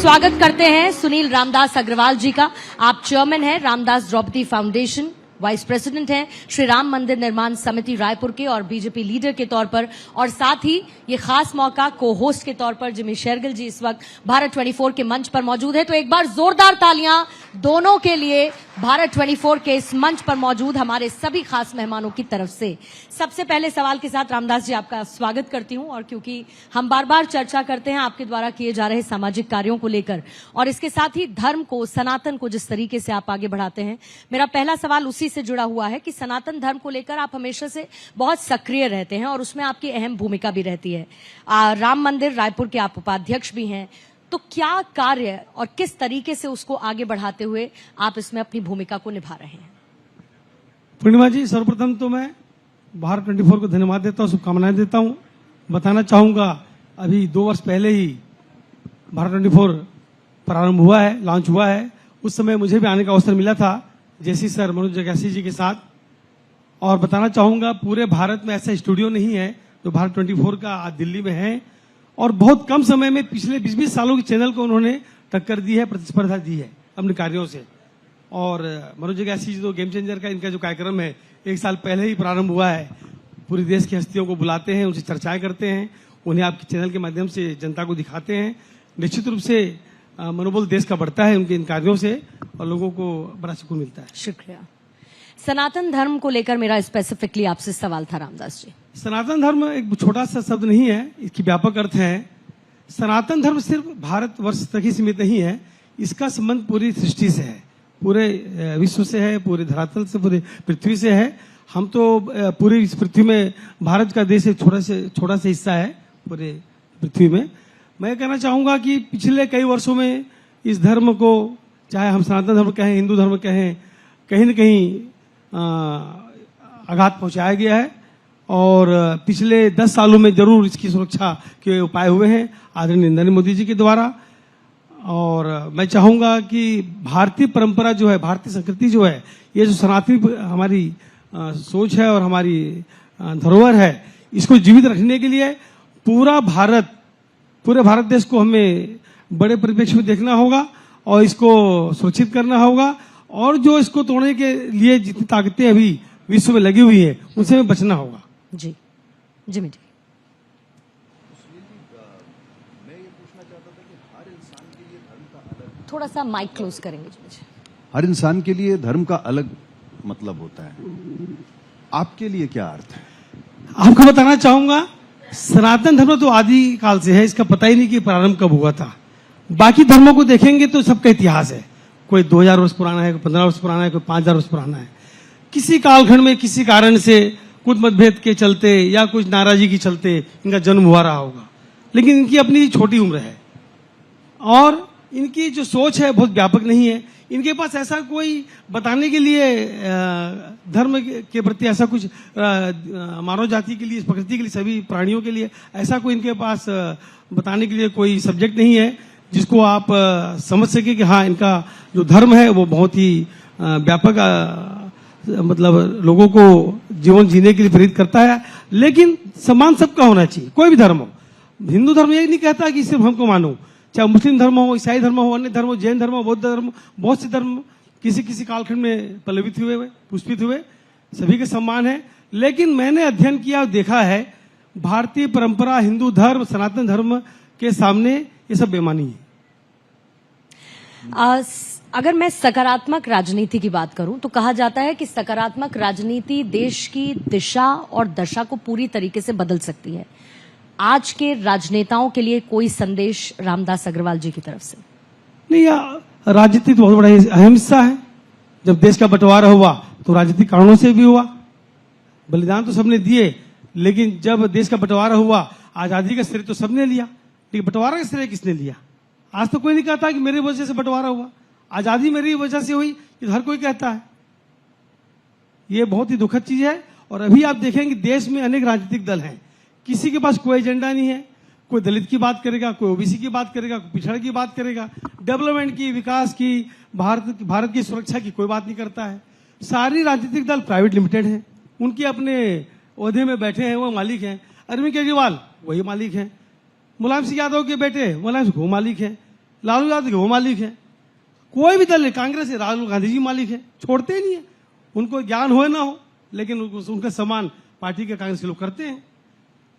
स्वागत करते हैं सुनील रामदास अग्रवाल जी का। आप चेयरमैन हैं Ramdas Draupadi foundation, vice president हैं श्री राम मंदिर निर्माण समिति रायपुर के और बीजेपी लीडर के तौर पर, और साथ ही ये खास मौका को होस्ट के तौर पर जिमी शेरगिल जी इस वक्त भारत 24 के मंच पर मौजूद है। तो एक बार जोरदार तालियां दोनों के लिए भारत 24 के इस मंच पर मौजूद हमारे सभी खास मेहमानों की तरफ से। सबसे पहले सवाल के साथ रामदास जी आपका स्वागत करती हूं, और क्योंकि हम बार बार चर्चा करते हैं आपके द्वारा किए जा रहे सामाजिक कार्यों को लेकर और इसके साथ ही धर्म को, सनातन को जिस तरीके से आप आगे बढ़ाते हैं, मेरा पहला सवाल उसी से जुड़ा हुआ है कि सनातन धर्म को लेकर आप हमेशा से बहुत सक्रिय रहते हैं और उसमें आपकी अहम भूमिका भी रहती है। राम मंदिर रायपुर के आप उपाध्यक्ष भी हैं, तो क्या कार्य और किस तरीके से उसको आगे बढ़ाते हुए आप इसमें अपनी भूमिका को निभा रहे हैं? पूर्णिमा जी, सर्वप्रथम तो मैं भारत 24 को धन्यवाद देता हूं, शुभकामनाएं देता हूं। बताना चाहूंगा अभी 2 वर्ष पहले ही भारत 24 प्रारंभ हुआ है, लॉन्च हुआ है। उस समय मुझे भी आने का अवसर मिला था जैसी सर मनोज जगासी जी के साथ। और बताना चाहूंगा पूरे भारत में ऐसा स्टूडियो नहीं है जो भारत 24 का आज दिल्ली में है, और बहुत कम समय में पिछले 20-20 सालों के चैनल को उन्होंने टक्कर दी है, प्रतिस्पर्धा दी है अपने कार्यों से। और मनोज जगासी जी तो गेम चेंजर का इनका जो कार्यक्रम है 1 साल पहले ही प्रारंभ हुआ है। पूरे देश की हस्तियों को बुलाते हैं, उनसे चर्चाएं करते हैं, उन्हें आपके चैनल के माध्यम से जनता को दिखाते हैं। निश्चित रूप से मनोबल देश का बढ़ता है उनके इन कार्यों से और लोगों को बड़ा सुकून मिलता है। शुक्रिया। सनातन धर्म को लेकर मेरा स्पेसिफिकली आपसे सवाल था रामदास जी। सनातन धर्म एक छोटा सा शब्द नहीं है, इसकी व्यापक अर्थ है। सनातन धर्म सिर्फ भारतवर्ष तक ही सीमित नहीं है, इसका संबंध पूरी सृष्टि से है, पूरे विश्व से है, पूरे धरातल से, पूरे पृथ्वी से है। हम तो पूरी इस पृथ्वी में भारत का देश एक छोटा सा हिस्सा है पूरे पृथ्वी में। मैं कहना चाहूंगा कि पिछले कई वर्षों में इस धर्म को, चाहे हम सनातन धर्म कहें, हिंदू धर्म कहें, कहीं न कहीं आघात पहुंचाया गया है। और पिछले 10 सालों में जरूर इसकी सुरक्षा के उपाय हुए हैं आदरणीय नरेंद्र मोदी जी के द्वारा। और मैं चाहूंगा कि भारतीय परंपरा जो है, भारतीय संस्कृति जो है, ये जो सनातनी हमारी सोच है और हमारी धरोहर है, इसको जीवित रखने के लिए पूरे भारत देश को हमें बड़े परिप्रेक्ष्य में देखना होगा और इसको सुरक्षित करना होगा। और जो इसको तोड़ने के लिए जितनी ताकतें अभी विश्व में लगी हुई है उनसे हमें बचना होगा। जी जिमी जी, मैं ये पूछना चाहता था कि हर इंसान के लिए धर्म का अलग, थोड़ा सा माइक क्लोज करेंगे जी। हर इंसान के लिए धर्म का अलग मतलब होता है, आपके लिए क्या अर्थ है? आपको बताना चाहूंगा, सनातन धर्म तो आदि काल से है, इसका पता ही नहीं कि प्रारंभ कब हुआ था। बाकी धर्मों को देखेंगे तो सबका इतिहास है, कोई 2000 वर्ष पुराना है, कोई 15 वर्ष पुराना है, कोई 5000 वर्ष पुराना है। किसी कालखंड में किसी कारण से कुछ मतभेद के चलते या कुछ नाराजगी के चलते इनका जन्म हुआ रहा होगा, लेकिन इनकी अपनी छोटी उम्र है और इनकी जो सोच है बहुत व्यापक नहीं है। इनके पास ऐसा कोई बताने के लिए धर्म के प्रति ऐसा कुछ मानव जाति के लिए, प्रकृति के लिए, सभी प्राणियों के लिए ऐसा कोई इनके पास बताने के लिए कोई सब्जेक्ट नहीं है जिसको आप समझ सके कि हाँ, इनका जो धर्म है वो बहुत ही व्यापक मतलब लोगों को जीवन जीने के लिए प्रेरित करता है। लेकिन सम्मान सबका होना चाहिए, कोई भी धर्म हो। हिंदू धर्म ये नहीं कहता कि सिर्फ हमको मानो, चाहे मुस्लिम धर्म हो, ईसाई धर्म हो, अन्य धर्म हो, जैन धर्म हो, बौद्ध धर्म, बहुत से धर्म किसी किसी कालखंड में पल्लवित हुए, पुष्पित हुए, सभी के सम्मान है। लेकिन मैंने अध्ययन किया और देखा है, भारतीय परंपरा, हिंदू धर्म, सनातन धर्म के सामने ये सब बेमानी है। अगर मैं सकारात्मक राजनीति की बात करूं तो कहा जाता है कि सकारात्मक राजनीति देश की दिशा और दशा को पूरी तरीके से बदल सकती है। आज के राजनेताओं के लिए कोई संदेश रामदास अग्रवाल जी की तरफ से? नहीं, राजनीति तो बहुत बड़ा अहम हिस्सा है। जब देश का बंटवारा हुआ तो राजनीतिक कारणों से भी हुआ, बलिदान तो सबने दिए, लेकिन जब देश का बंटवारा हुआ, आजादी का श्रेय तो सबने लिया, लेकिन बंटवारा का श्रेय किसने लिया? आज तो कोई नहीं कहता कि मेरी वजह से बंटवारा हुआ, आजादी मेरी वजह से हुई, ये हर कोई कहता है। ये बहुत ही दुखद चीज है। और अभी आप देखेंगे देश में अनेक राजनीतिक दल हैं, किसी के पास कोई एजेंडा नहीं है। कोई दलित की बात करेगा, कोई ओबीसी की बात करेगा, कोई पिछड़ा की बात करेगा, डेवलपमेंट की, विकास की, भारत की सुरक्षा की कोई बात नहीं करता है। सारी राजनीतिक दल प्राइवेट लिमिटेड हैं, उनके अपने ओहदे में बैठे हैं, वो मालिक हैं। अरविंद केजरीवाल वही मालिक हैं, मुलायम सिंह यादव के बेटे मुलायम सिंह वो मालिक हैं, लालू यादव के वो मालिक है, कोई भी दल है, कांग्रेस है, राहुल गांधी जी मालिक है, छोड़ते ही नहीं है। उनको ज्ञान हो ना हो, लेकिन उनका सम्मान पार्टी के कांग्रेस के लोग करते हैं।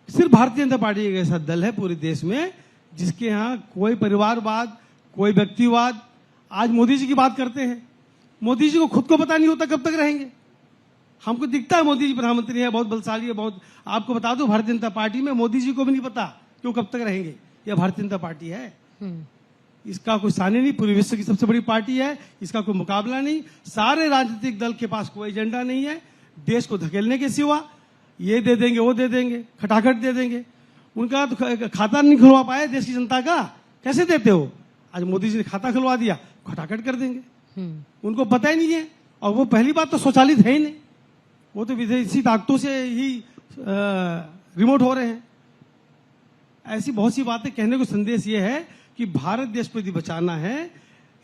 सिर्फ भारतीय जनता पार्टी एक ऐसा दल है पूरे देश में जिसके यहाँ कोई परिवारवाद, कोई व्यक्तिवाद। आज मोदी जी की बात करते हैं, मोदी जी को खुद को पता नहीं होता कब तक रहेंगे। हमको दिखता है मोदी जी प्रधानमंत्री है, बहुत बलशाली है, बहुत। आपको बता दो, भारतीय जनता पार्टी में मोदी जी को भी नहीं पता कि वो कब तक रहेंगे। यह भारतीय जनता पार्टी है, इसका कोई सानी नहीं, पूरे विश्व की सबसे बड़ी पार्टी है, इसका कोई मुकाबला नहीं। सारे राजनीतिक दल के पास कोई एजेंडा नहीं है देश को धकेलने के सिवा। ये दे देंगे, वो दे देंगे, खटाखट दे देंगे। उनका तो खाता नहीं खुलवा पाए देश की जनता का, कैसे देते हो? आज मोदी जी ने खाता खुलवा दिया, खटाखट कर देंगे। उनको पता ही नहीं है। और वो पहली बात तो स्वचालित है ही नहीं, वो तो विदेशी ताकतों से ही रिमोट हो रहे हैं। ऐसी बहुत सी बातें कहने को संदेश ये है कि भारत देश को यदि बचाना है,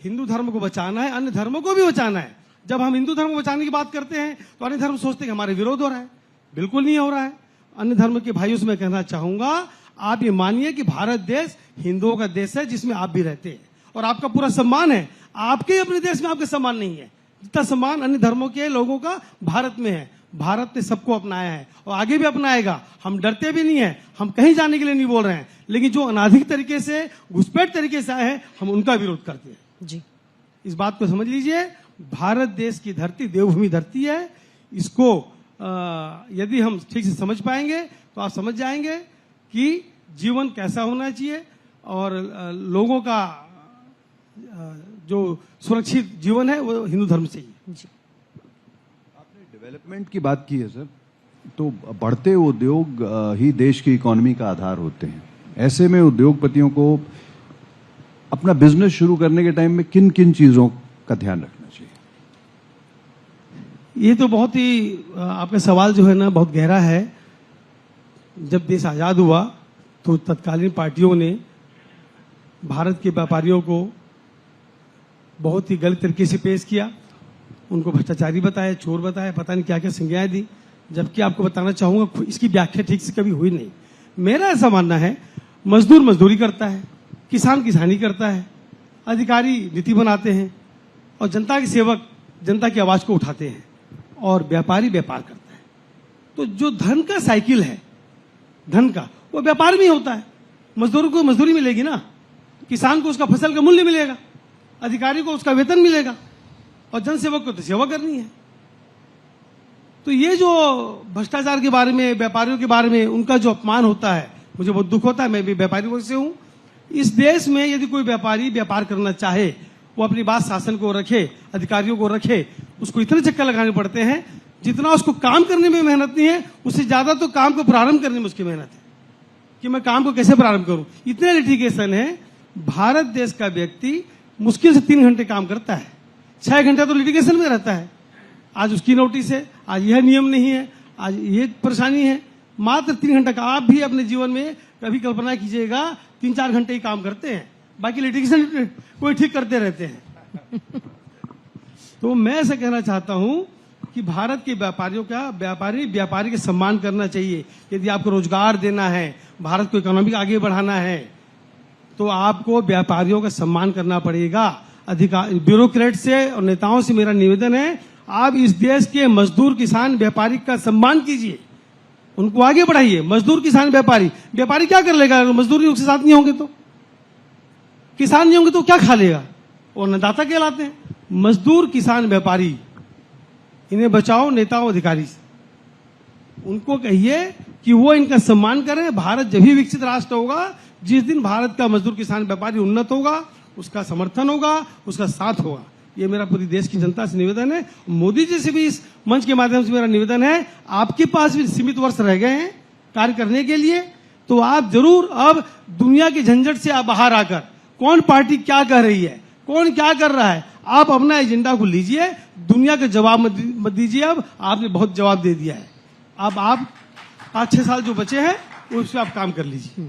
हिंदू धर्म को बचाना है, अन्य धर्मों को भी बचाना है। जब हम हिंदू धर्म को बचाने की बात करते हैं तो अन्य धर्म सोचते हैं कि हमारे विरोध हो रहा है। बिल्कुल नहीं हो रहा है। अन्य धर्म के भाइयों से मैं कहना चाहूंगा, आप ये मानिए कि भारत देश हिंदुओं का देश है जिसमें आप भी रहते हैं और आपका पूरा सम्मान है। आपके अपने देश में आपका सम्मान नहीं है जितना सम्मान अन्य धर्मों के लोगों का भारत में है। भारत ने सबको अपनाया है और आगे भी अपनाएगा। हम डरते भी नहीं है, हम कहीं जाने के लिए नहीं बोल रहे हैं, लेकिन जो अनाधिक तरीके से, घुसपैठ तरीके से आए हैं, हम उनका विरोध करते हैं जी। इस बात को समझ लीजिए। भारत देश की धरती देवभूमि धरती है। इसको यदि हम ठीक से समझ पाएंगे तो आप समझ जाएंगे कि जीवन कैसा होना चाहिए और लोगों का जो सुरक्षित जीवन है वो हिंदू धर्म से ही है। जी। आपने डेवलपमेंट की बात की है सर, तो बढ़ते उद्योग ही देश की इकोनॉमी का आधार होते हैं। ऐसे में उद्योगपतियों को अपना बिजनेस शुरू करने के टाइम में किन किन चीजों का ध्यान रखना चाहिए? ये तो बहुत ही आपका सवाल जो है ना बहुत गहरा है। जब देश आजाद हुआ तो तत्कालीन पार्टियों ने भारत के व्यापारियों को बहुत ही गलत तरीके से पेश किया। उनको भ्रष्टाचारी बताया, चोर बताया, पता नहीं क्या क्या संज्ञाएं दी। जबकि आपको बताना चाहूंगा इसकी व्याख्या ठीक से कभी हुई नहीं। मेरा ऐसा मानना है, मजदूर मजदूरी करता है, किसान किसानी करता है, अधिकारी नीति बनाते हैं और जनता के सेवक जनता की आवाज को उठाते हैं और व्यापारी व्यापार करता है। तो जो धन का साइकिल है, धन का, वो व्यापार में होता है। मजदूर को मजदूरी मिलेगी ना, किसान को उसका फसल का मूल्य मिलेगा, अधिकारी को उसका वेतन मिलेगा और जनसेवक को तो सेवा करनी है। तो ये जो भ्रष्टाचार के बारे में, व्यापारियों के बारे में उनका जो अपमान होता है, मुझे बहुत दुख होता है। मैं भी व्यापारी वर्ग से हूं। इस देश में यदि कोई व्यापारी व्यापार करना चाहे, वो अपनी बात शासन को रखे, अधिकारियों को रखे, उसको इतने चक्कर लगाने पड़ते हैं जितना उसको काम करने में मेहनत नहीं है, उससे ज्यादा तो काम को प्रारंभ करने में उसकी मेहनत है कि मैं काम को कैसे प्रारंभ करूं। इतने लिटिगेशन है। भारत देश का व्यक्ति मुश्किल से 3 घंटे काम करता है, 6 घंटे तो लिटिगेशन में रहता है। आज उसकी नोटिस है, आज यह नियम नहीं है, आज ये परेशानी है। मात्र 3 घंटे का। आप भी अपने जीवन में कभी कल्पना कीजिएगा 3-4 घंटे ही काम करते हैं, बाकी लिटिगेशन कोई ठीक करते रहते हैं। तो मैं ऐसा कहना चाहता हूं कि भारत के व्यापारियों का व्यापारी के सम्मान करना चाहिए। यदि आपको रोजगार देना है, भारत को इकोनॉमी आगे बढ़ाना है, तो आपको व्यापारियों का सम्मान करना पड़ेगा। अधिकारी, ब्यूरोक्रेट से और नेताओं से मेरा निवेदन है, आप इस देश के मजदूर, किसान, व्यापारी का सम्मान कीजिए, उनको आगे बढ़ाइए। मजदूर, किसान, व्यापारी क्या कर लेगा? मजदूर उसके साथ नहीं होंगे तो, किसान नहीं होंगे तो क्या खा लेगा? वो अन्नदाता कहलाते हैं। मजदूर, किसान, व्यापारी, इन्हें बचाओ नेताओं, अधिकारी से। उनको कहिए कि वो इनका सम्मान करें। भारत जब भी विकसित राष्ट्र होगा जिस दिन भारत का मजदूर, किसान, व्यापारी उन्नत होगा, उसका समर्थन होगा, उसका साथ होगा। ये मेरा पूरी देश की जनता से निवेदन है। मोदी जी से भी इस मंच के माध्यम से मेरा निवेदन है, आपके पास भी सीमित वर्ष रह गए हैं कार्य करने के लिए, तो आप जरूर अब दुनिया की झंझट से आप बाहर आकर, कौन पार्टी क्या कह रही है, कौन क्या कर रहा है, आप अपना एजेंडा को लीजिए। दुनिया के जवाब मत दीजिए। अब आपने बहुत जवाब दे दिया है। अब आप 5-6 साल जो बचे हैं उस पर आप काम कर लीजिए।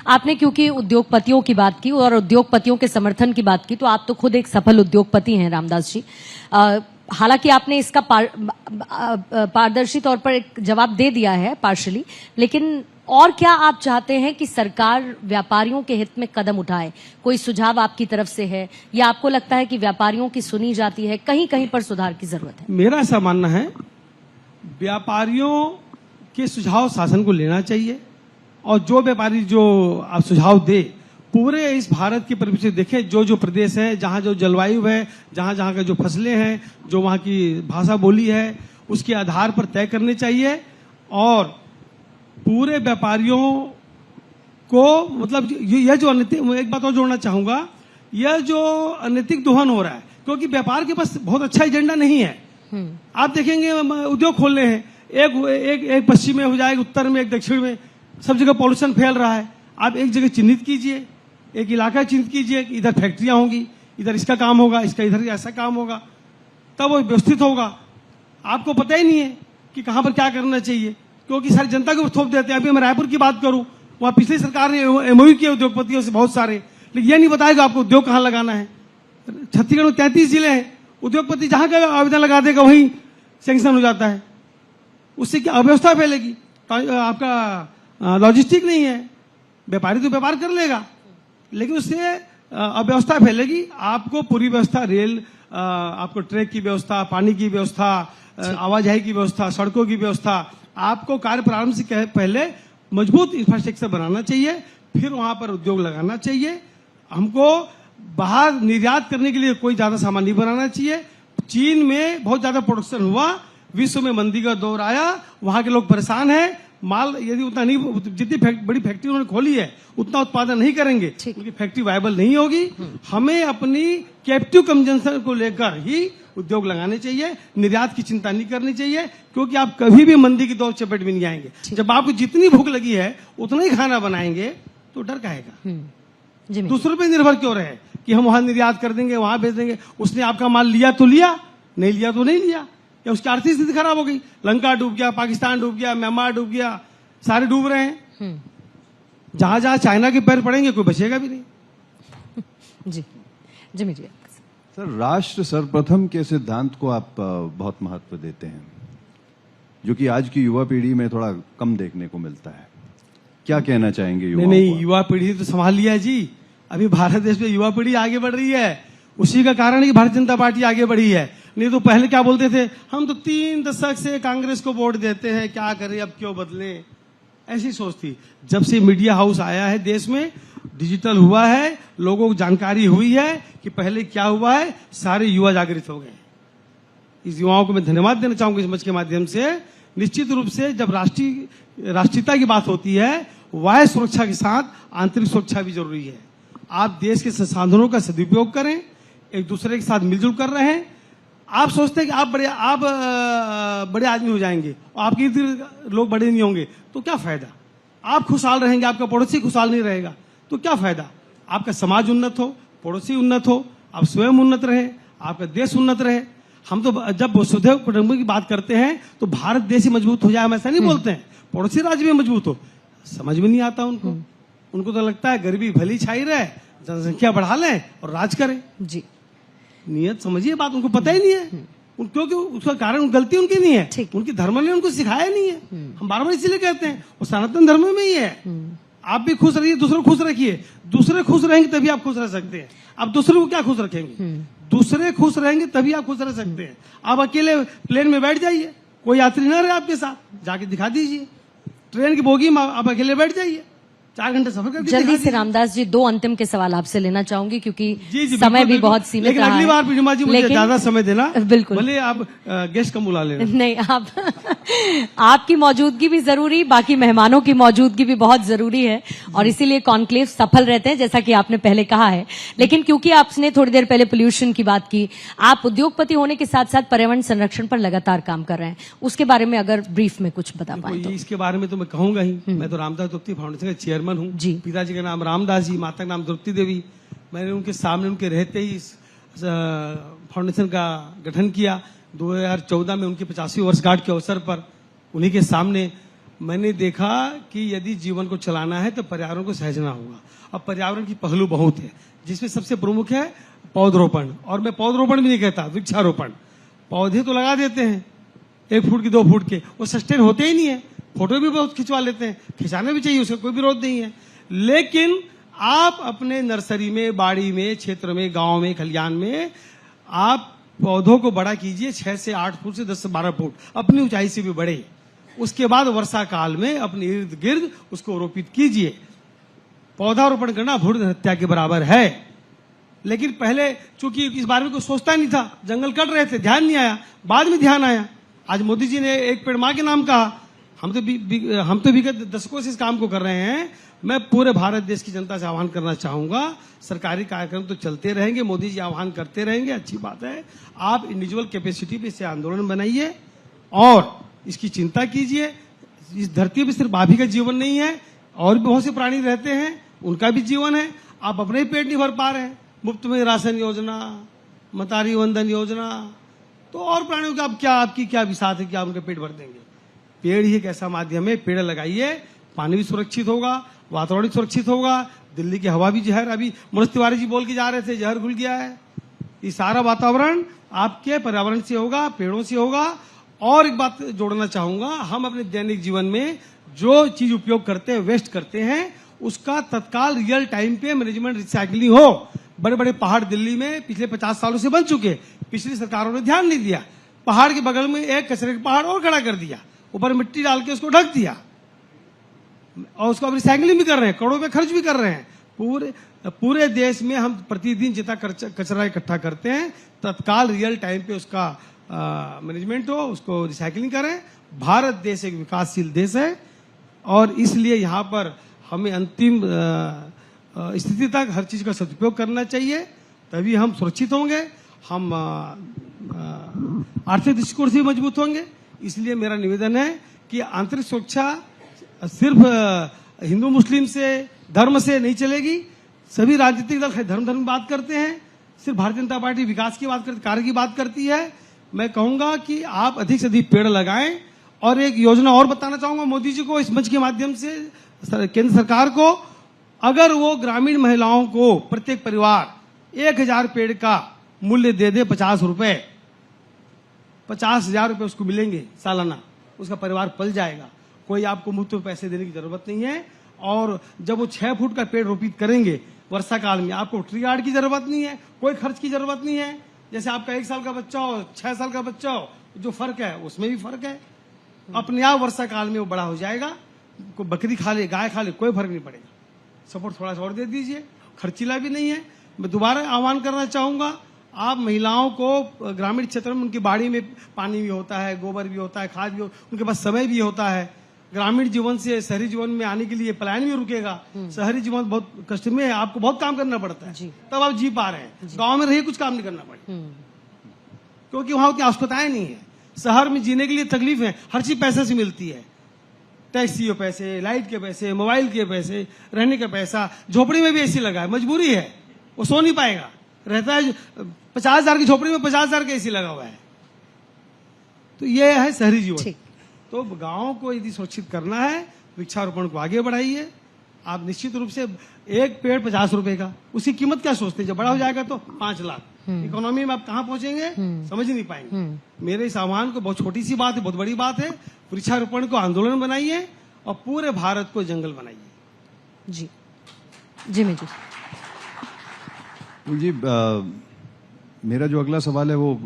आपने क्योंकि उद्योगपतियों की बात की और उद्योगपतियों के समर्थन की बात की, तो आप तो खुद एक सफल उद्योगपति हैं रामदास जी। हालांकि आपने इसका पारदर्शी तौर पर एक जवाब दे दिया है पार्शली, लेकिन और क्या आप चाहते हैं कि सरकार व्यापारियों के हित में कदम उठाए? कोई सुझाव आपकी तरफ से है या आपको लगता है कि व्यापारियों की सुनी जाती है, कहीं कहीं पर सुधार की जरूरत है? मेरा ऐसा मानना है, व्यापारियों के सुझाव शासन को लेना चाहिए और जो व्यापारी जो आप सुझाव दे, पूरे इस भारत के परिप्रेक्ष्य देखें, जो जो प्रदेश है, जहां जो जलवायु है, जहां जहां का जो फसलें हैं, जो वहां की भाषा बोली है, उसके आधार पर तय करने चाहिए। और पूरे व्यापारियों को मतलब यह जो अनैतिक, एक बात और जोड़ना चाहूंगा, यह जो अनैतिक दोहन हो रहा है, क्योंकि व्यापार के पास बहुत अच्छा एजेंडा नहीं है। आप देखेंगे उद्योग खोलने हैं, एक पश्चिम में हो जाएगा, उत्तर में, एक दक्षिण में, सब जगह पॉल्यूशन फैल रहा है। आप एक जगह चिन्हित कीजिए, एक इलाका चिन्हित कीजिए, इधर फैक्ट्रियां होंगी, इधर इसका काम होगा, इसका इधर ऐसा काम होगा, तब वो व्यवस्थित होगा। आपको पता ही नहीं है कि कहां पर क्या करना चाहिए, क्योंकि सारी जनता के ऊपर थोप देते हैं। अभी मैं रायपुर की बात करूं, वहां पिछली सरकार ने एमओयू किए उद्योगपतियों से बहुत सारे, लेकिन यह नहीं बताएगा आपको उद्योग कहां लगाना है। छत्तीसगढ़ में 33 जिले हैं, उद्योगपति जहां का आवेदन लगा देगा वहीं सैंक्शन हो जाता है। उससे क्या अव्यवस्था फैलेगी? आपका लॉजिस्टिक नहीं है, व्यापारी तो व्यापार कर लेगा, लेकिन उससे अव्यवस्था फैलेगी। आपको पूरी व्यवस्था, रेल, आपको ट्रैक की व्यवस्था, पानी की व्यवस्था, आवाजाही की व्यवस्था, सड़कों की व्यवस्था, आपको कार्य प्रारंभ से पहले मजबूत इंफ्रास्ट्रक्चर बनाना चाहिए, फिर वहां पर उद्योग लगाना चाहिए। हमको बाहर निर्यात करने के लिए कोई ज्यादा सामान नहीं बनाना चाहिए। चीन में बहुत ज्यादा प्रोडक्शन हुआ, विश्व में मंदी का दौर आया, वहां के लोग परेशान हैं। माल यदि उतना नहीं, जितनी बड़ी फैक्ट्री उन्होंने खोली है उतना उत्पादन नहीं करेंगे, उनकी फैक्ट्री वायबल नहीं होगी। हमें अपनी कैप्टिव कंजम्पशन को लेकर ही उद्योग लगाने चाहिए, निर्यात की चिंता नहीं करनी चाहिए, क्योंकि आप कभी भी मंदी की दौर चपेट में नहीं आएंगे। जब आपको जितनी भूख लगी है उतना ही खाना बनाएंगे तो डर काहेगा? दूसरों पे निर्भर क्यों रहे कि हम वहां निर्यात कर देंगे, वहां भेज देंगे। उसने आपका माल लिया तो लिया, नहीं लिया तो नहीं लिया, या उसकी आर्थिक स्थिति खराब हो गई। लंका डूब गया, पाकिस्तान डूब गया, म्यांमार डूब गया, सारे डूब रहे हैं। जहां जहां चाइना के पैर पड़ेंगे कोई बचेगा भी नहीं। जी जिमी जी। सर, राष्ट्र सर्वप्रथम के सिद्धांत को आप बहुत महत्व देते हैं, जो कि आज की युवा पीढ़ी में थोड़ा कम देखने को मिलता है। क्या कहना चाहेंगे युवाओं को? नहीं, युवा पीढ़ी तो संभाल लिया है जी। अभी भारत देश में युवा पीढ़ी आगे बढ़ रही है, उसी का कारण ही भारतीय जनता पार्टी आगे बढ़ी है। नहीं तो पहले क्या बोलते थे, हम तो 3 दशक से कांग्रेस को वोट देते हैं, क्या करें, अब क्यों बदले, ऐसी सोच थी। जब से मीडिया हाउस आया है देश में, डिजिटल हुआ है, लोगों को जानकारी हुई है कि पहले क्या हुआ है, सारे युवा जागृत हो गए। इस युवाओं को मैं धन्यवाद देना चाहूंगा इस मंच के माध्यम से। निश्चित रूप से जब राष्ट्रीयता की बात होती है, वाह्य सुरक्षा के साथ आंतरिक सुरक्षा भी जरूरी है। आप देश के संसाधनों का सदुपयोग करें, एक दूसरे के साथ मिलजुल कर रहे हैं। आप सोचते हैं कि आप बड़े आदमी हो जाएंगे और आपके इर्द लोग बड़े नहीं होंगे, तो क्या फायदा? आप खुशहाल रहेंगे, आपका पड़ोसी खुशहाल नहीं रहेगा, तो क्या फायदा? आपका समाज उन्नत हो, पड़ोसी उन्नत हो, आप स्वयं उन्नत रहे, आपका देश उन्नत रहे। हम तो जब वसुधैव कुटुंबकम की बात करते हैं तो भारत देश ही मजबूत हो जाए, हम ऐसा नहीं बोलते हैं। पड़ोसी राज्य भी मजबूत हो, समझ में नहीं आता उनको तो लगता है गरीबी भली छाई रहे, जनसंख्या बढ़ा लें और राज करें। जी, नियत समझिए बात, उनको पता ही नहीं है। क्योंकि उसका कारण गलती उनकी नहीं है, उनकी धर्म ने उनको सिखाया नहीं है। हम बार बार इसीलिए कहते हैं वो सनातन धर्म में ही है। आप भी खुश रहिए, दूसरे खुश रखिए। दूसरे खुश रहेंगे तभी आप खुश रह सकते हैं। आप दूसरे को क्या खुश रखेंगे? दूसरे खुश रहेंगे तभी आप खुश रह सकते हैं। आप अकेले प्लेन में बैठ जाइए, कोई यात्री ना रहे आपके साथ, जाके दिखा दीजिए। ट्रेन की बोगी में आप अकेले बैठ जाइए, 4 घंटे सफर करके जल्दी से रामदास जी 2 अंतिम के सवाल आपसे लेना चाहूंगी, क्योंकि जी, समय भी बहुत सीमित लेकिन रहा है। अगली बार पीड़िमा जी मुझे ज्यादा समय देना। बिल्कुल, भले आप गेस्ट कम बुला लेना। नहीं, आपकी मौजूदगी भी जरूरी, बाकी मेहमानों की मौजूदगी भी बहुत जरूरी है, और इसीलिए कॉन्क्लेव सफल रहते हैं, जैसा कि आपने पहले कहा है। लेकिन क्योंकि आपने थोड़ी देर पहले पोल्यूशन की बात की, आप उद्योगपति होने के साथ साथ पर्यावरण संरक्षण पर लगातार काम कर रहे हैं, उसके बारे में अगर ब्रीफ में कुछ बता पाए तो। इसके बारे में तो मैं कहूंगा ही। मैं तो रामदास द्रौपदी फाउंडेशन का चेयरमैन हूँ जी। पिताजी का नाम रामदास जी, माता का नाम द्रौपदी देवी। मैंने उनके सामने, उनके रहते ही फाउंडेशन का गठन किया 2014 में, उनकी 50वीं वर्षगांठ के अवसर पर। उन्हीं के सामने मैंने देखा कि यदि जीवन को चलाना है तो पर्यावरण को सहेजना होगा। अब पर्यावरण की पहलू बहुत है, जिसमें सबसे प्रमुख है पौधरोपण। और मैं पौधरोपण भी नहीं कहता, वृक्षारोपण। पौधे तो लगा देते हैं 1 फुट के 2 फुट के, वो सस्टेन होते ही नहीं है। फोटो भी बहुत खिंचवा लेते हैं, खिंचाना भी चाहिए, उसका कोई विरोध नहीं है। लेकिन आप अपने नर्सरी में, बाड़ी में, क्षेत्र में, गांव में, खलियान में आप पौधों को बड़ा कीजिए 6 से 8 फुट से 10 से 12 फुट, अपनी ऊंचाई से भी बढ़े। उसके बाद वर्षा काल में अपने इर्द गिर्द उसको रोपित कीजिए। पौधारोपण करना भ्रूण हत्या के बराबर है। लेकिन पहले चूंकि इस बारे में कोई सोचता नहीं था, जंगल कट रहे थे, ध्यान नहीं आया, बाद में ध्यान आया। आज मोदी जी ने एक पेड़ मां के नाम कहा। हम तो विगत दशकों से इस काम को कर रहे हैं। मैं पूरे भारत देश की जनता से आह्वान करना चाहूंगा, सरकारी कार्यक्रम तो चलते रहेंगे, मोदी जी आह्वान करते रहेंगे, अच्छी बात है। आप इंडिविजुअल कैपेसिटी पे इसे आंदोलन बनाइए और इसकी चिंता कीजिए। इस धरती पे सिर्फ आप ही का जीवन नहीं है, और भी बहुत से प्राणी रहते हैं, उनका भी जीवन है। आप अपने ही पेट नहीं भर पा रहे हैं, मुफ्त में राशन योजना, मतारी वंदन योजना, तो और प्राणियों का आपकी क्या विसात है कि आप उनका पेट भर देंगे। पेड़ ही एक ऐसा माध्यम है, पेड़ लगाइए, पानी भी सुरक्षित होगा, वातावरण भी सुरक्षित होगा। दिल्ली की हवा भी जहर, अभी मनोज तिवारी जी बोल के जा रहे थे, जहर घुल गया है। ये सारा वातावरण आपके पर्यावरण से होगा, पेड़ों से होगा। और एक बात जोड़ना चाहूंगा, हम अपने दैनिक जीवन में जो चीज उपयोग करते हैं, वेस्ट करते हैं, उसका तत्काल रियल टाइम पे मैनेजमेंट, रिसाइकलिंग हो। बड़े बड़े पहाड़ दिल्ली में पिछले 50 सालों से बन चुके, पिछली सरकारों ने ध्यान नहीं दिया। पहाड़ के बगल में एक कचरे का पहाड़ और खड़ा कर दिया, ऊपर मिट्टी डाल के उसको ढक दिया, और उसको अब रिसाइकलिंग भी कर रहे हैं, करोड़ों रुपए खर्च भी कर रहे हैं। पूरे देश में हम प्रतिदिन जितना कचरा इकट्ठा करते हैं, तत्काल रियल टाइम पे उसका मैनेजमेंट हो, उसको रिसाइकलिंग करें। भारत देश एक विकासशील देश है, और इसलिए यहाँ पर हमें अंतिम स्थिति तक हर चीज का सदुपयोग करना चाहिए, तभी हम सुरक्षित होंगे, हम आर्थिक दृष्टिकोण से भी मजबूत होंगे। इसलिए मेरा निवेदन है कि आंतरिक सुरक्षा सिर्फ हिंदू मुस्लिम से, धर्म से नहीं चलेगी। सभी राजनीतिक दल धर्म की बात करते हैं, सिर्फ भारतीय जनता पार्टी विकास की बात करती, कार्य की बात करती है। मैं कहूंगा कि आप अधिक से अधिक पेड़ लगाएं। और एक योजना और बताना चाहूंगा मोदी जी को इस मंच के माध्यम से, केंद्र सरकार को, अगर वो ग्रामीण महिलाओं को प्रत्येक परिवार 1000 पेड़ का मूल्य दे दे, 50 रुपए, 50,000 रुपए उसको मिलेंगे सालाना, उसका परिवार पल जाएगा। कोई आपको मुफ्त में पैसे देने की जरूरत नहीं है। और जब वो 6 फुट का पेड़ रोपित करेंगे वर्षा काल में, आपको ट्री गार्ड की जरूरत नहीं है, कोई खर्च की जरूरत नहीं है। जैसे आपका 1 साल का बच्चा हो, 6 साल का बच्चा हो, जो फर्क है उसमें भी फर्क है। अपने आप वर्षा काल में वो बड़ा हो जाएगा। कोई बकरी खा ले, गाय खा ले, कोई फर्क नहीं पड़ेगा। सपोर्ट थोड़ा सा और दे दीजिए, खर्चीला भी नहीं है। मैं दोबारा आह्वान करना चाहूंगा, आप महिलाओं को ग्रामीण क्षेत्र में, उनकी बाड़ी में पानी भी होता है, गोबर भी होता है, खाद भी, उनके पास समय भी होता है। ग्रामीण जीवन से शहरी जीवन में आने के लिए पलायन भी रुकेगा। शहरी जीवन बहुत कष्ट में है, आपको बहुत काम करना पड़ता है, तब आप जी पा रहे हैं। गांव में रहिए, कुछ काम नहीं करना पड़े, क्योंकि वहां उतनी आवश्यकताएं नहीं है। शहर में जीने के लिए तकलीफ है, हर चीज पैसे से मिलती है, टैक्सी के पैसे, लाइट के पैसे, मोबाइल के पैसे, रहने का पैसा। झोपड़ी में भी एसी लगा है, मजबूरी है, वो सो नहीं पाएगा। रहता है 50,000 की झोपड़ी में 50,000 का एसी लगा हुआ है। तो ये है शहरी जीवन। तो गांव को यदि सुरक्षित करना है, वृक्षारोपण को आगे बढ़ाइए। आप निश्चित रूप से एक पेड़ 50 रुपए का, उसकी कीमत क्या सोचते हैं? जब बड़ा हो जाएगा तो 5 लाख। इकोनॉमी में आप कहाँ पहुंचेंगे, समझ नहीं पाएंगे। मेरे इस आह्वान को, बहुत छोटी सी बात है, बहुत बड़ी बात है, वृक्षारोपण को आंदोलन बनाइए और पूरे भारत को जंगल बनाइए। जी जी जी जी, मेरा जो अगला सवाल है वो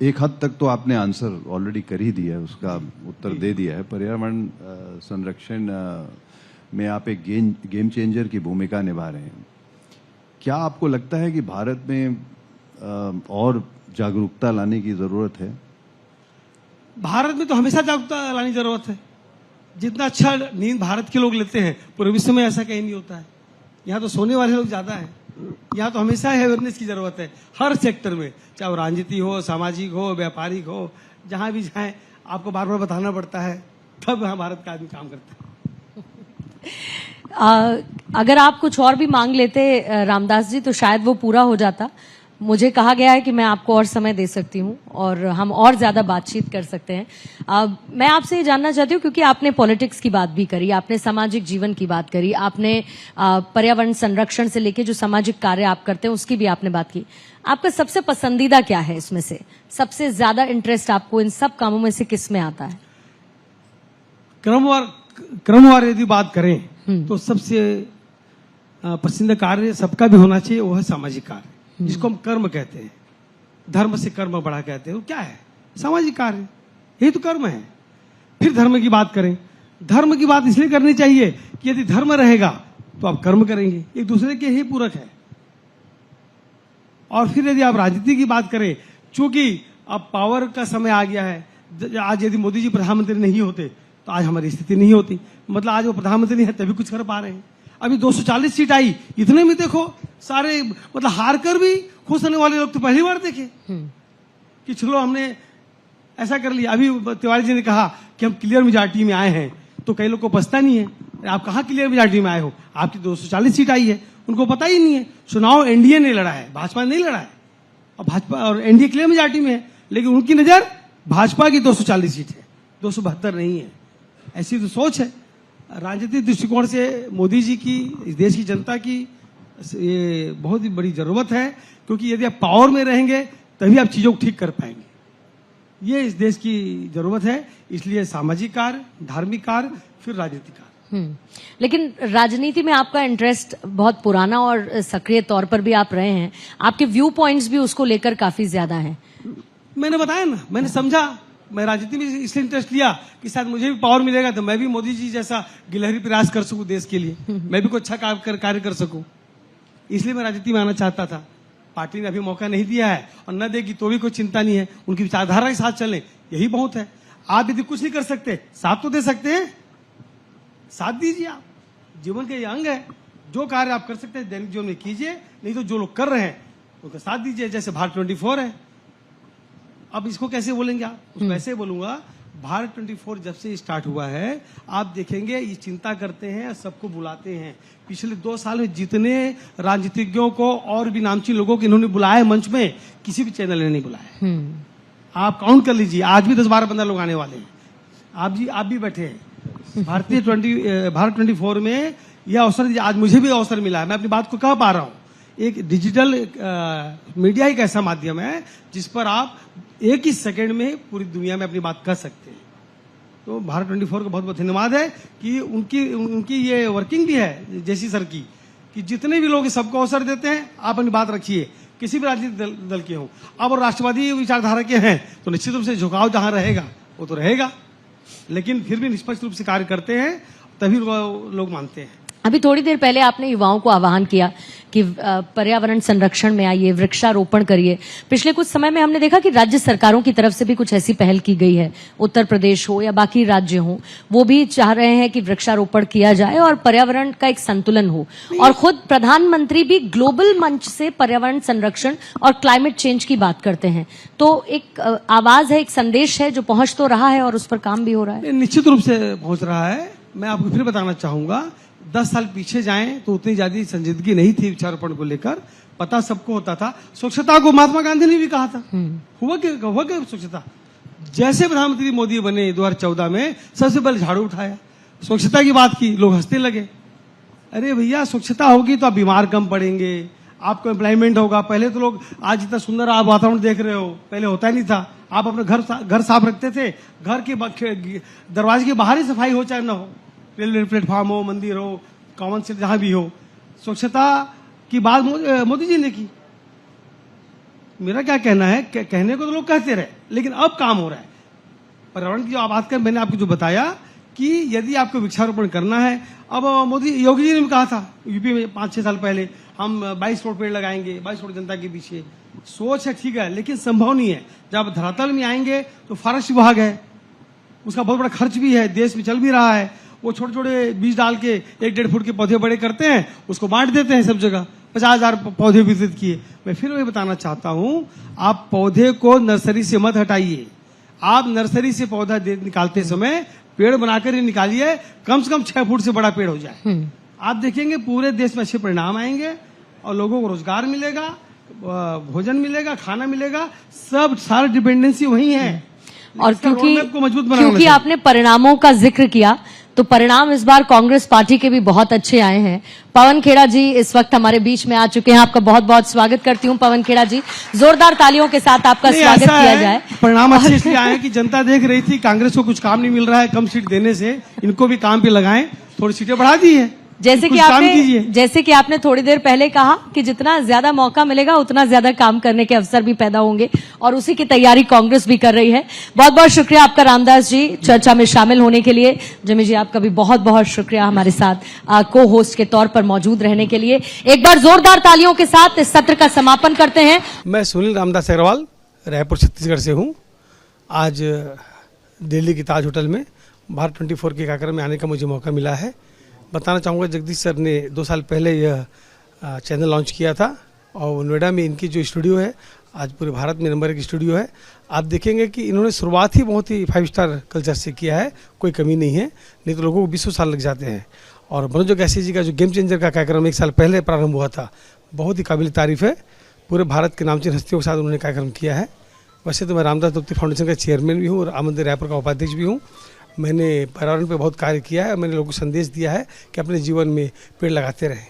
एक हद तक तो आपने आंसर ऑलरेडी कर ही दिया है, उसका उत्तर दे दिया है। पर्यावरण संरक्षण में आप एक गेम चेंजर की भूमिका निभा रहे हैं। क्या आपको लगता है कि भारत में और जागरूकता लाने की जरूरत है? भारत में तो हमेशा जागरूकता लाने की जरूरत है। जितना अच्छा नींद भारत के लोग लेते हैं, पूरे विश्व में ऐसा कहीं नहीं होता है। यहाँ तो सोने वाले लोग ज्यादा है। यहाँ तो हमेशा अवेयरनेस की जरूरत है, हर सेक्टर में, चाहे वो राजनीति हो, सामाजिक हो, व्यापारिक हो, जहां भी जाए आपको बार बार बताना पड़ता है, तब यहाँ भारत का आदमी काम करता है। अगर आप कुछ और भी मांग लेते रामदास जी, तो शायद वो पूरा हो जाता। मुझे कहा गया है कि मैं आपको और समय दे सकती हूं और हम और ज्यादा बातचीत कर सकते हैं। मैं आपसे ये जानना चाहती हूं, क्योंकि आपने पॉलिटिक्स की बात भी करी, आपने सामाजिक जीवन की बात करी, आपने पर्यावरण संरक्षण से लेके जो सामाजिक कार्य आप करते हैं उसकी भी आपने बात की। आपका सबसे पसंदीदा क्या है इसमें से? सबसे ज्यादा इंटरेस्ट आपको इन सब कामों में से किस में आता है? क्रमवार यदि बात करें तो सबसे पसंदीदा कार्य सबका भी होना चाहिए, वो है सामाजिक कार्य, जिसको हम कर्म कहते हैं। धर्म से कर्म बड़ा कहते हैं। वो क्या है? सामाजिक कार्य, यही तो कर्म है। फिर धर्म की बात करें, धर्म की बात इसलिए करनी चाहिए कि यदि धर्म रहेगा तो आप कर्म करेंगे, एक दूसरे के ही पूरक है। और फिर यदि आप राजनीति की बात करें, चूंकि अब पावर का समय आ गया है, आज यदि मोदी जी प्रधानमंत्री नहीं होते तो आज हमारी स्थिति नहीं होती। मतलब आज वो प्रधानमंत्री नहीं है तभी कुछ कर पा रहे हैं। अभी 240 सीट आई, इतने में देखो सारे मतलब हार कर भी खुश होने वाले लोग तो पहली बार देखे कि चलो हमने ऐसा कर लिया। अभी तिवारी जी ने कहा कि हम क्लियर मेजॉरिटी में आए हैं, तो कई लोग को पता नहीं है। आप कहाँ क्लियर मेजॉरिटी में आए हो? आपकी 240 सीट आई है, उनको पता ही नहीं है। चुनाव एनडीए ने लड़ा है, भाजपा ने नहीं लड़ा है। और भाजपा और एनडीए क्लियर मेजॉरिटी में है, लेकिन उनकी नजर भाजपा की 240 सीट है, 272 नहीं है। ऐसी तो सोच है। राजनीतिक दृष्टिकोण से मोदी जी की, इस देश की जनता की ये बहुत ही बड़ी जरूरत है, क्योंकि यदि आप पावर में रहेंगे तभी आप चीजों को ठीक कर पाएंगे। ये इस देश की जरूरत है। इसलिए सामाजिक कार्य, धार्मिक कार्य, फिर राजनीतिक कार्य। लेकिन राजनीति में आपका इंटरेस्ट बहुत पुराना और सक्रिय तौर पर भी आप रहे हैं। आपके व्यू पॉइंट्स भी उसको लेकर काफी ज्यादा हैं। मैंने बताया ना, मैंने समझा, मैं राजनीति में इसलिए इंटरेस्ट लिया कि शायद मुझे भी पावर मिलेगा तो मैं भी मोदी जी जैसा गिलहरी प्रयास कर सकूं देश के लिए, मैं भी कुछ अच्छा कार्य कर सकूं। इसलिए मैं राजनीति में आना चाहता था। पार्टी ने अभी मौका नहीं दिया है और न देगी तो भी कोई चिंता नहीं है। उनकी विचारधारा के साथ चलें, यही बहुत है। आप यदि कुछ नहीं कर सकते, साथ तो दे सकते हैं, साथ दीजिए। आप जीवन के ये अंग है, जो कार्य आप कर सकते हैं दैनिक जीवन में कीजिए, नहीं तो जो लोग कर रहे हैं उनका साथ दीजिए। जैसे भारत 24 है, अब इसको कैसे बोलेंगे आप? उसको ऐसे बोलूंगा, भारत 24 जब से स्टार्ट हुआ है आप देखेंगे ये चिंता करते हैं, सबको बुलाते हैं। पिछले 2 साल में जितने राजनीतिज्ञों को और भी नामचीन लोगों को इन्होंने बुलाया है मंच में, किसी भी चैनल ने नहीं बुलाया। आप काउंट कर लीजिए, आज भी 10-12-15 लोग आने वाले हैं। आप भी बैठे हैं। भारत 24 में यह अवसर, आज मुझे भी अवसर मिला है। मैं अपनी बात को कह पा रहा हूं। एक डिजिटल मीडिया एक ऐसा माध्यम है जिस पर आप एक ही सेकंड में पूरी दुनिया में अपनी बात कर सकते हैं। तो भारत 24 को बहुत बहुत धन्यवाद है कि उनकी ये वर्किंग भी है जैसी सर की, कि जितने भी लोग सबको अवसर देते हैं, आप अपनी बात रखिए, किसी भी राजनीतिक दल के हो। अब और राष्ट्रवादी विचारधारा के हैं तो निश्चित रूप से झुकाव जहां रहेगा वो तो रहेगा, लेकिन फिर भी निष्पक्ष रूप से कार्य करते हैं, तभी लोग मानते हैं। अभी थोड़ी देर पहले आपने युवाओं को आह्वान किया कि पर्यावरण संरक्षण में आइए, वृक्षारोपण करिए। पिछले कुछ समय में हमने देखा कि राज्य सरकारों की तरफ से भी कुछ ऐसी पहल की गई है, उत्तर प्रदेश हो या बाकी राज्य हो, वो भी चाह रहे हैं कि वृक्षारोपण किया जाए और पर्यावरण का एक संतुलन हो। और खुद प्रधानमंत्री भी ग्लोबल मंच से पर्यावरण संरक्षण और क्लाइमेट चेंज की बात करते हैं। तो एक आवाज है, एक संदेश है जो पहुंच तो रहा है और उस पर काम भी हो रहा है। निश्चित रूप से पहुंच रहा है। मैं आपको फिर बताना चाहूंगा, 10 साल पीछे जाएं तो उतनी ज्यादा संजीदगी नहीं थी वृक्षारोपण को लेकर। पता सबको होता था। स्वच्छता को महात्मा गांधी ने भी कहा था। हुआ क्या स्वच्छता? जैसे प्रधानमंत्री मोदी बने 2014 में, सबसे पहले झाड़ू उठाया, स्वच्छता की बात की, लोग हंसने लगे। अरे भैया, स्वच्छता होगी तो आप बीमार कम पड़ेंगे, आपको एम्प्लॉयमेंट होगा। पहले तो लोग, आज इतना सुंदर आप वातावरण देख रहे हो, पहले होता ही नहीं था। आप अपने घर साफ रखते थे, घर के दरवाजे के बाहर ही सफाई हो चाहे ना हो, रेलवे प्लेटफॉर्म हो, मंदिर हो, कॉमन सेंटर जहां भी हो, स्वच्छता की बात मोदी जी ने की। मेरा क्या कहना है, कहने को तो लोग कहते रहे, लेकिन अब काम हो रहा है। पर्यावरण की जो बात कर, मैंने आपको जो बताया कि यदि आपको वृक्षारोपण करना है, अब योगी जी ने भी कहा था यूपी में 5-6 साल पहले, हम 22 करोड़ पेड़ लगाएंगे, 22 करोड़ जनता के पीछे। सोच है, ठीक है, लेकिन संभव नहीं है। जब धरातल में आएंगे तो फॉरेस्ट विभाग है, उसका बहुत बड़ा खर्च भी है, देश में चल भी रहा है। वो छोटे छोटे बीज डाल के 1-1.5 फुट के पौधे बड़े करते हैं, उसको बांट देते हैं सब जगह। 50,000 पौधे वितरित किए। मैं फिर वही बताना चाहता हूं, आप पौधे को नर्सरी से मत हटाइए। आप नर्सरी से पौधा निकालते समय पेड़ बनाकर ही निकालिए, कम से कम 6 फुट से बड़ा पेड़ हो जाए। आप देखेंगे पूरे देश में अच्छे परिणाम आएंगे और लोगों को रोजगार मिलेगा, भोजन मिलेगा, खाना मिलेगा, सब सारा डिपेंडेंसी वही है। और इसका roadmap को मजबूत बनाना क्योंकि चाहिए। आपने परिणामों का जिक्र किया, तो परिणाम इस बार कांग्रेस पार्टी के भी बहुत अच्छे आए हैं। पवन खेड़ा जी इस वक्त हमारे बीच में आ चुके हैं। आपका बहुत बहुत स्वागत करती हूं पवन खेड़ा जी। जोरदार तालियों के साथ आपका नहीं, स्वागत ऐसा किया है, जाए। परिणाम अच्छे इसलिए आए कि जनता देख रही थी कांग्रेस को कुछ काम नहीं मिल रहा है, कम सीट देने से इनको भी काम पे लगाएं, थोड़ी सीटें बढ़ा दी है। जैसे कि आपने थोड़ी देर पहले कहा कि जितना ज्यादा मौका मिलेगा उतना ज्यादा काम करने के अवसर भी पैदा होंगे, और उसी की तैयारी कांग्रेस भी कर रही है। बहुत बहुत शुक्रिया आपका रामदास जी चर्चा में शामिल होने के लिए। जिमी जी आपका भी बहुत बहुत शुक्रिया हमारे साथ को होस्ट के तौर पर मौजूद रहने के लिए। एक बार जोरदार तालियों के साथ इस सत्र का समापन करते हैं। मैं सुनील रामदास अग्रवाल रायपुर छत्तीसगढ़ से हूँ। आज दिल्ली की ताज होटल में भारत 24 के कार्यक्रम में आने का मुझे मौका मिला है। बताना चाहूँगा जगदीश सर ने 2 साल पहले यह चैनल लॉन्च किया था, और नोएडा में इनकी जो स्टूडियो है आज पूरे भारत में नंबर 1 स्टूडियो है। आप देखेंगे कि इन्होंने शुरुआत ही बहुत ही 5 स्टार कल्चर से किया है, कोई कमी नहीं है, नहीं तो लोगों को 20 साल लग जाते हैं। और मनोज गैसी जी का जो गेम चेंजर का कार्यक्रम 1 साल पहले प्रारंभ हुआ था, बहुत ही काबिल तारीफ है। पूरे भारत के नामचीन हस्तियों के साथ उन्होंने कार्यक्रम किया है। वैसे तो मैं रामदास द्रौपदी फाउंडेशन का चेयरमैन भी हूँ और राम मंदिर रायपुर का उपाध्यक्ष भी हूँ। मैंने पर्यावरण पे बहुत कार्य किया है। मैंने लोगों को संदेश दिया है कि अपने जीवन में पेड़ लगाते रहें।